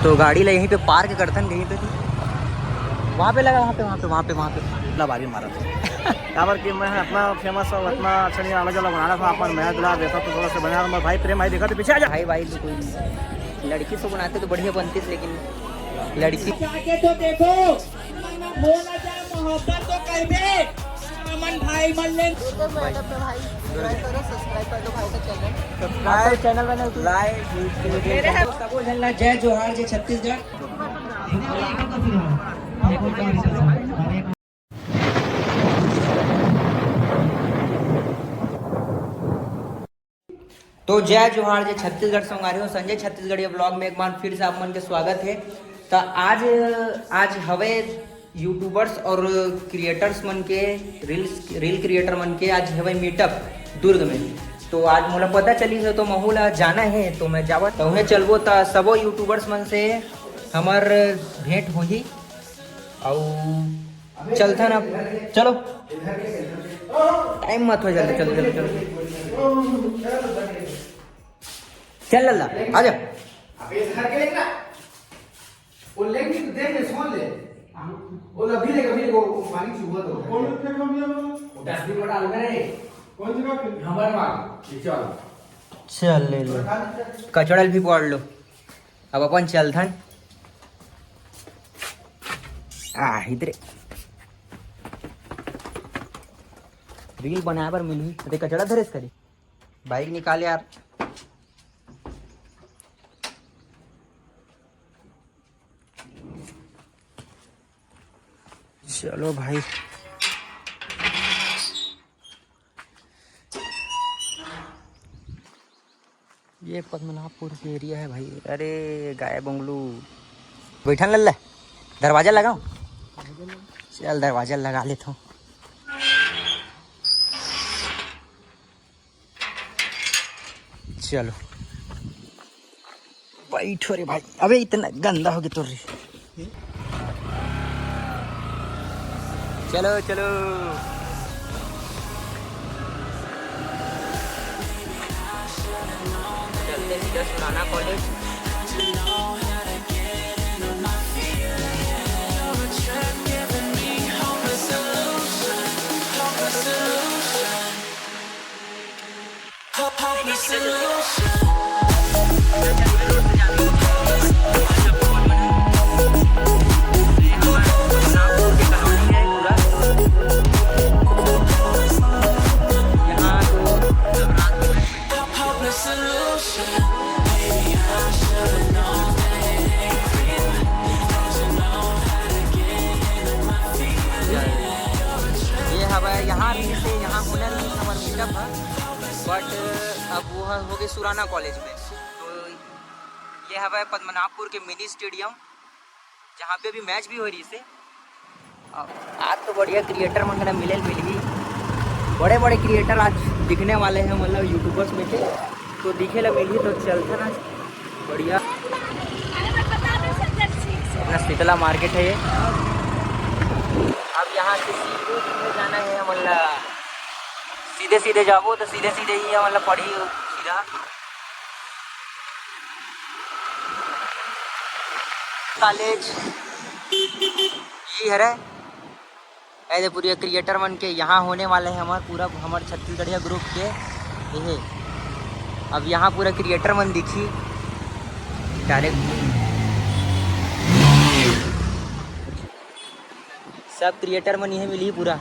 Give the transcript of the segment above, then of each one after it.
तो गाड़ी ले यहीं पे पार्क करथन कहीं पे वहाँ पे लगा वहाँ पे इतना बारी मारा था यहाँ पर कि मैं अपना फेमस और अपना अच्छा नहीं अलग अलग बनाना था अपन मैं दुला देखा तो थोड़ा सा बना मैं भाई प्रेम भाई देखा तो पीछे आ जा भाई तो कोई लड़की से बनाते तो बढ़िया बनती थी लेकिन लड़की आगे तो देखो हो ना जाए मोहब्बत तो कर दे अमन भाई मन ले जय जोहार जय छत्तीसगढ़। तो जय जोहार जय छत्तीसगढ़ से हो संजय छत्तीसगढ़ी ब्लॉग में एक बार फिर से आप मन के स्वागत है। तो आज हवे यूट्यूबर्स और क्रिएटर्स मन के रील क्रिएटर मन के आज हवे मीटअप दुर्ग में। तो आज मोला पता चली है तो महू ला जाना है तो मैं जावत तो उन्हें चलबो तो सबो यूट्यूबर्स मन से हमार भेंट होही और चलता ना चलो टाइम मत हो जल्दी चलो चलो चलो चल लल्ला आ जा वो लेंगे तो देख ले सोच ले वो अभी ले वो पानी चुबा तो कौन फेंका दिया वो डस्टबिन में डाल रे कौन जगह पे हमारे वहां चल ले लो कचड़ल भी पड़ लो अब अपन चलथन इधर रील बनाए बर मिली तो कचड़ा धरेस करी बाइक निकाले यार चलो भाई ये पद्मनाभपुर के एरिया है भाई। अरे गाय बंगलू बैठन लल्ला दरवाजा लगाओ चल दरवाजा लगा लेता हूँ। चलो बैठो रे भाई अबे इतना गंदा हो गया तो रे चलो चलो चलते सीधा सुराना कॉलेज। यहाँ भी से यहाँ होने हमारा मीटअप है बट अब वो हो गए सुराना कॉलेज में। तो ये है पद्मनाभपुर के मिनी स्टेडियम जहाँ पे भी मैच भी हो रही से। आज तो बढ़िया क्रिएटर मंगना मिले बड़े बड़े क्रिएटर आज दिखने वाले हैं मतलब यूट्यूबर्स में थे तो दिखे ला मिली तो चलता ना बढ़िया। अपना शीतला मार्केट है ये। अब यहाँ से सीधे जाना है मतलब सीधे जाओ तो सीधे ही है मतलब पढ़ी सीधा कॉलेज यही है रे। ऐसे पूरे क्रिएटर मन के यहाँ होने वाले हैं हमारे छत्तीसगढ़िया ग्रुप के ये। अब यहाँ पूरा क्रिएटर मन दिखी डायरेक्ट सब क्रिएटर मन यही मिली पूरा।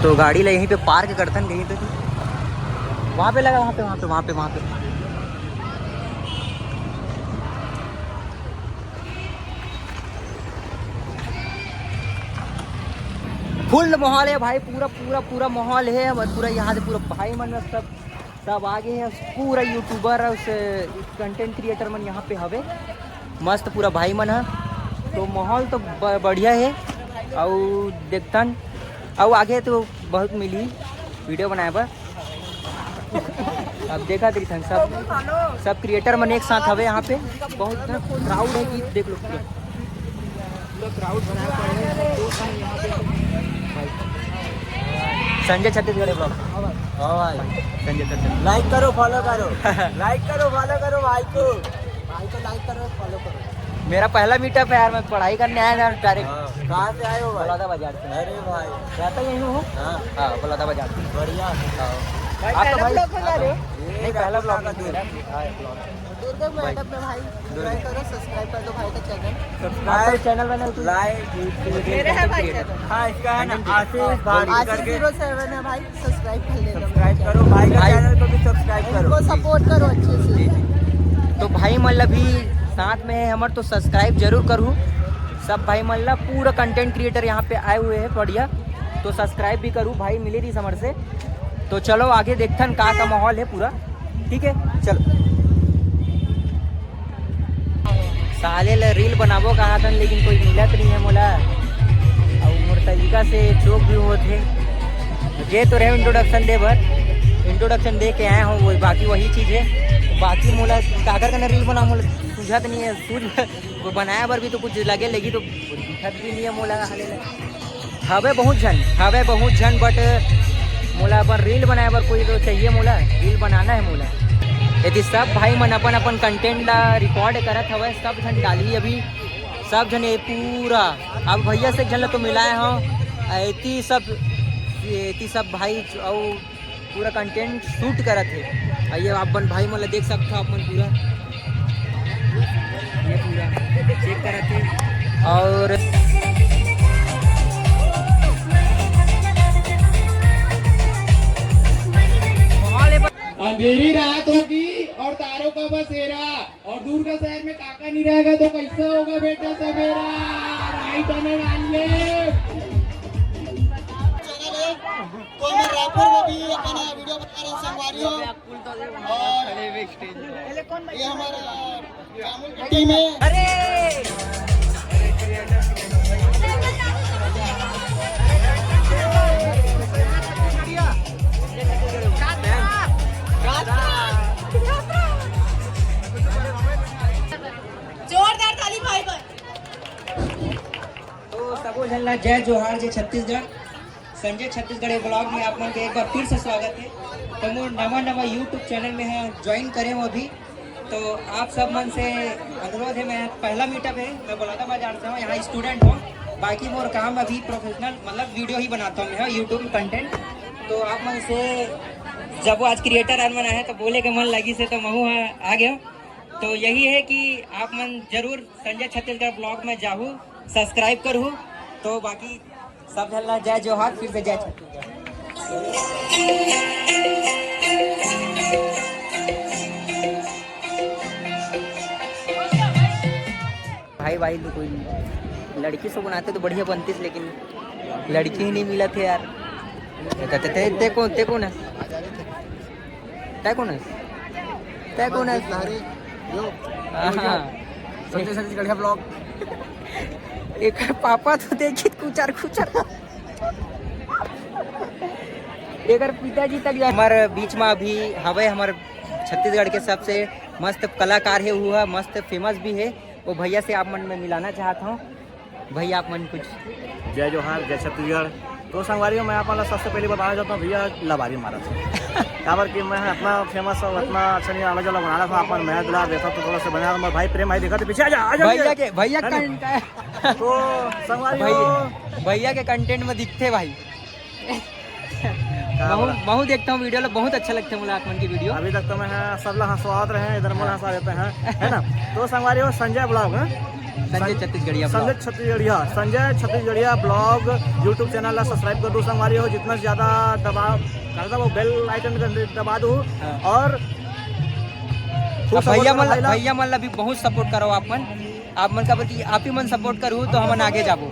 तो गाड़ी ले यहीं पे पार्क करथन कहीं पे वहाँ पे लगा वहाँ पे फुल माहौल है भाई पूरा माहौल है पूरा यहाँ से पूरा भाई मन सब आगे है पूरा यूट्यूबर उस कंटेंट क्रिएटर मन यहाँ पे हवे मस्त पूरा भाई मन है। तो माहौल तो बढ़िया है और देखतन और आगे तो बहुत मिली वीडियो बनाए पर अब देखा देखी थन सब क्रिएटर मन एक साथ हवे यहाँ पे बहुत क्राउड है कि देख लो पूरा क्राउड बनाया पड़े। संजय छत्तीसगढ़ ब्लॉग। हाँ भाई संजय दत्त। लाइक करो फॉलो करो लाइक करो फॉलो करो भाई को लाइक करो फॉलो करो। मेरा पहला मीटअप है यार, मैं पढ़ाई करने आया यार डायरेक्ट। कहाँ से आए हो भाई? बलौदा बाजार से। अरे भाई रहता यहीं हूँ। हाँ हाँ बलौदा बाजार से। बढ़िया। आप तो भाई नहीं पहला ब्लॉग में दूर दुर्गा मैडम में भाई ज्वाइन करो, सब्सक्राइब कर दो भाई का चैनल। आपका चैनल बना मेरे है भाई चैनल हाँ इसका है ना आशीष भारी आशीष करके 07 है भाई, सब्सक्राइब कर लेना। सब्सक्राइब करो भाई का भाई- चैनल को भी सब्सक्राइब उनको करो। सपोर्ट करो अच्छे से। तो भाई मतलब भी साथ में है हमारे, तो सब्सक्राइब जरूर करूँ सब भाई। मतलब पूरा कंटेंट क्रिएटर यहाँ पे आए हुए हैं बढ़िया, तो सब्सक्राइब भी करूँ भाई, मिले रही समर से। तो चलो आगे देखते का माहौल है पूरा, ठीक है चलो। साले रील बनाबो कहा था लेकिन कोई मिलत नहीं है मोला, और मोर तरीका से चौक भी होते जे तो रहे इंट्रोडक्शन दे भर, इंट्रोडक्शन दे के आए हूँ वो, बाकी वही चीज़ है। बाकी मोला काकर का रील बना मोला सूझत नहीं है, सूझ वो बनाया बर भी तो कुछ लगे लगी तो दिखत भी नहीं है मोला। हवे बहुत झन बट मोला पर रील बनाए बर कोई तो चाहिए, मोला रील बनाना है मोला। यदि सब भाई मन अपन अपन कंटेंट ला रिकॉर्ड करत हवे, सब जन डाली अभी सब जन ये पूरा। अब भैया से जन तो मिलाए हो ऐती सब भाई और पूरा कंटेंट शूट करत है। आइए अपन भाई मन देख सकते हो, अपन पूरा ये पूरा चेक करत है। और अंधेरी रात होगी और तारों का बसेरा, और दूर का शहर में काका नहीं रहेगा तो कैसे होगा बेटा सवेरा। राइट और लेफ्ट। तो मैं रायपुर में भी अपना वीडियो बना रहा हूँ संगवारियों, और ये हमारा टीम है। जोरदार ताली भाई पर। तो सबो झल्ला जय जोहार जय छत्तीसगढ़। संजय छत्तीसगढ़ ब्लॉग में आप मन के एक बार फिर से स्वागत है। तो मोर नवा यूट्यूब चैनल में है ज्वाइन करे हूँ अभी। तो आप सब मन से अनुरोध है, मैं पहला मीटअप है, मैं बलौदा बाजार से हूँ, यहाँ स्टूडेंट हूँ। बाकी मोर काम अभी प्रोफेशनल मतलब वीडियो ही बनाता हूँ मैं यूट्यूब कंटेंट। तो आप मन से जब वो आज क्रिएटर आन मन आए तो बोले के मन लगी से तो महू आ गया। तो यही है कि आप मन जरूर संजय छत्तीसगढ़ ब्लॉग में जाहू, सब्सक्राइब करूँ। तो बाकी सब झल्ला जय जोहार, फिर से जय छत्तीसगढ़। भाई तो कोई लड़की से बनाते तो बढ़िया बनती, लेकिन लड़की ही नहीं मिला थे यार। ते कौन है? संजय छत्तीसगढ़िया ब्लॉग। एक पापा तो देखी कुचर एक पिताजी तक जा। हमारे बीच में अभी हवे हमारे छत्तीसगढ़ के सबसे मस्त कलाकार है, हुआ मस्त फेमस भी है, वो भैया से आप मन में मिलाना चाहता हूँ। भैया आप मन कुछ जय जोहार जय छत्तीसगढ़। तो संगवारियों मैं आपको सबसे पहले बताना चाहता हूँ भैया लबारी मारा था काबर कि मैं अपना फेमस और अपना अच्छा नहीं अलग अलग बनाना था अपन मैं दिला देखा तो थोड़ा सा बना मैं भाई प्रेम भाई देखा तो पीछे आ जा भैया तो संगवारियों भैया के कंटेंट में दिखते भाई। महू देखता हूँ वीडियो, बहुत अच्छा लगता है मुझे आप मन की वीडियो। अभी तक तो मैं सब लोग हंसवाते रहे, इधर मन हंसा देते हैं, है ना। तो संगवारियों संजय ब्लॉग है, संजय छत्तीसगढ़िया ब्लॉग यूट्यूब चैनल ला सब्सक्राइब कर दो संगवारियों, जितना ज़्यादा दबाव कर दो वो बेल आइकन दबा दो। और भैया मन भी बहुत सपोर्ट करो आप मन का प्रति आप ही मन सपोर्ट करूँ तो हम आगे जाबो।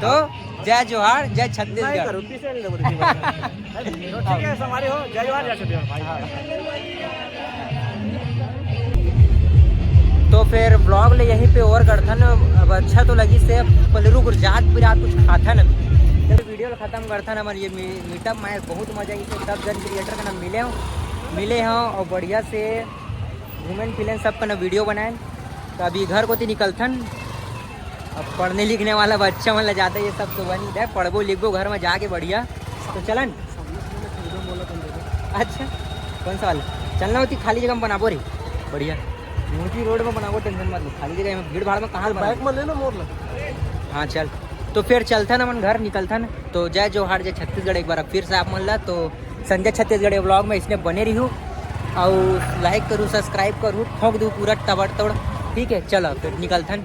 तो जय जोहार जय छत्तीसगढ़। ठीक है संगवारियों, जय जोहार जय छत्तीसगढ़। तो फिर ब्लॉग ले यहीं पे और करथन। अब अच्छा तो लगी से पलरू गुजरात बिरात कुछ खाता न जब वीडियो खत्म करथन। हमारे ये मीटअप में बहुत मजा आई थे, सब जन क्रिएटर का नाम मिले हों और बढ़िया से घूमें फिरें, सबका ना वीडियो बनाए। तो अभी घर को तो निकलथन, अब पढ़ने लिखने वाला बच्चा मन जाता है, ये सब तो बनी है, पढ़बो लिखबो घर में जाके बढ़िया। तो चलन अच्छा कौन सा वाला चलना होती खाली जगह में बनाबो रे बढ़िया मोटी रोड में बनाबो टेंशन मत लो खाली जगह में भीड़ भाड़ में कहाँ बाइक में ले लो मोर हाँ चल तो फिर चलता ना मन घर निकलता ना तो जय जोहार जय छत्तीसगढ़ एक बार फिर से आप मन ला तो संजय छत्तीसगढ़ ब्लॉग में इसने बने रही हूँ और लाइक करूँ सब्सक्राइब करूँ ठोक दूँ पूरा तबड़ तोड़ ठीक है चलो फिर निकलता